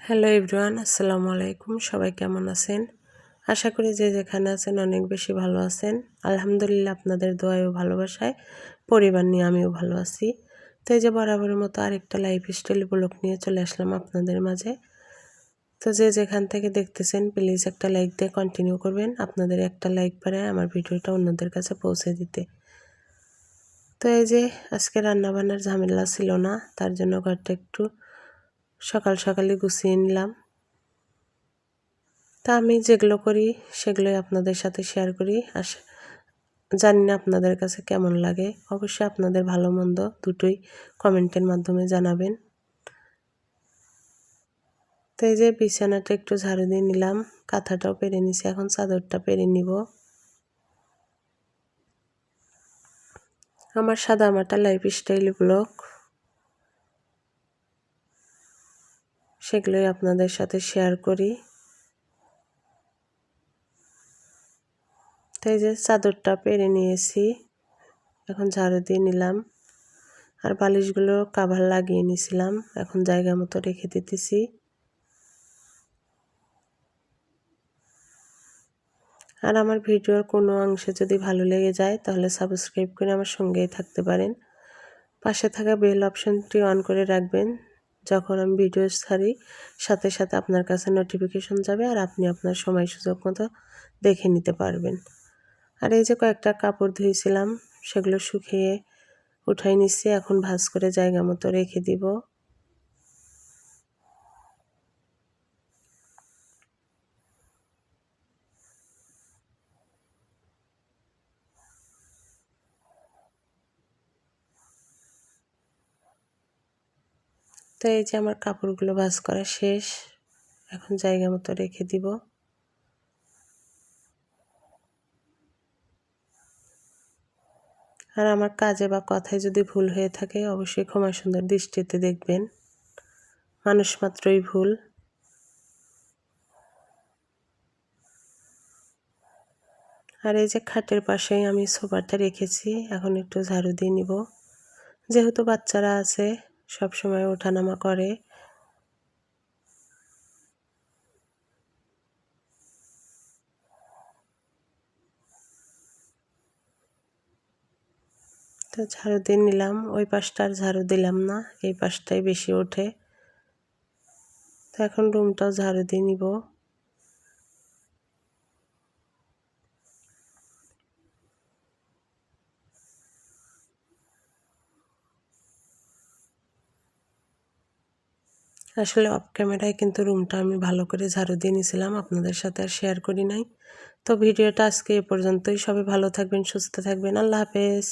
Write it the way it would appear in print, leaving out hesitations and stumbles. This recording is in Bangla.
হ্যালো এভরিওয়ান, আসসালামু আলাইকুম। সবাই কেমন আছেন? আশা করি যে যেখানে আছেন অনেক বেশি ভালো আছেন। আলহামদুলিল্লাহ, আপনাদের দোয়ায় ও ভালোবাসায় পরিবার নিয়ে আমিও ভালো আছি। তো এই যে বরাবরের মতো আরেকটা লাইফস্টাইল ব্লগ নিয়ে চলে আসলাম আপনাদের মাঝে। তো যে যেখান থেকে দেখতেছেন প্লিজ একটা লাইক দিয়ে কন্টিনিউ করবেন। আপনাদের একটা লাইক পারে আমার ভিডিওটা অন্যদের কাছে পৌঁছে দিতে। তো এই যে আজকে রান্নাবান্নার ঝামেলা ছিল না, তার জন্য ঘরটা একটু সকাল সকালে গুছিয়ে নিলাম। তা আমি যেগুলো করি সেগুলোই আপনাদের সাথে শেয়ার করি। জানি না আপনাদের কাছে কেমন লাগে, অবশ্যই আপনাদের ভালো মন্দ দুটোই কমেন্টের মাধ্যমে জানাবেন। তো এই যে বিছানাটা একটু ঝাড়ু দিয়ে নিলাম, কাঁথাটাও পেরে নিছি, এখন চাদরটা পেরে নিব। আমার সাদামাটা লাইফস্টাইল ব্লগ, সেগুলোই আপনাদের সাথে শেয়ার করি। তো এই যে চাদরটা পেরে নিয়েছি, এখন ঝাড়ু দিয়ে নিলাম। আর বালিশগুলো কাভার লাগিয়ে নিয়েছিলাম, এখন জায়গা মতো রেখে দিতেছি। আর আমার ভিডিওর কোনো অংশে যদি ভালো লেগে যায় তাহলে সাবস্ক্রাইব করে আমার সঙ্গেই থাকতে পারেন। পাশে থাকা বেল অপশনটি অন করে রাখবেন। যখন আমি ভিডিও ছাড়ি সাথে সাথে আপনার কাছে নোটিফিকেশন যাবে আর আপনি আপনার সময় সুযোগ মতো দেখে নিতে পারবেন। আর এই যে কয়েকটা কাপড় ধুয়েছিলাম, সেগুলো শুকিয়ে উঠাই নিচ্ছি, এখন ভাঁজ করে জায়গা মতো রেখে দিব। তো এই যে আমার কাপড়গুলো ভাঁজ করা শেষ, এখন জায়গা মতো রেখে দিব। আর আমার কাজে বা কথায় যদি ভুল হয়ে থাকে অবশ্যই ক্ষমা সুন্দর দৃষ্টিতে দেখবেন, মানুষ মাত্রই ভুল। আর এই যে খাটের পাশেই আমি সোফাটা রেখেছি, এখন একটু ঝাড়ু দিয়ে নিব। যেহেতু বাচ্চারা আছে সব সময় ওঠানামা করে, তো ঝাড়ু দিয়ে নিলাম। ওই পাশটা আর ঝাড়ু দিলাম না, এই পাশটাই বেশি ওঠে। তো এখন রুমটাও ঝাড়ু দিয়ে নিব। আসলে অফ ক্যামেরায় কিন্তু রুমটা আমি ভালো করে ঝাড়ু দিয়ে নিয়েছিলাম, আপনাদের সাথে আর শেয়ার করি নাই। তো ভিডিওটা আজকে এ পর্যন্তই। সবাই ভালো থাকবেন, সুস্থ থাকবেন। আল্লাহ হাফেজ।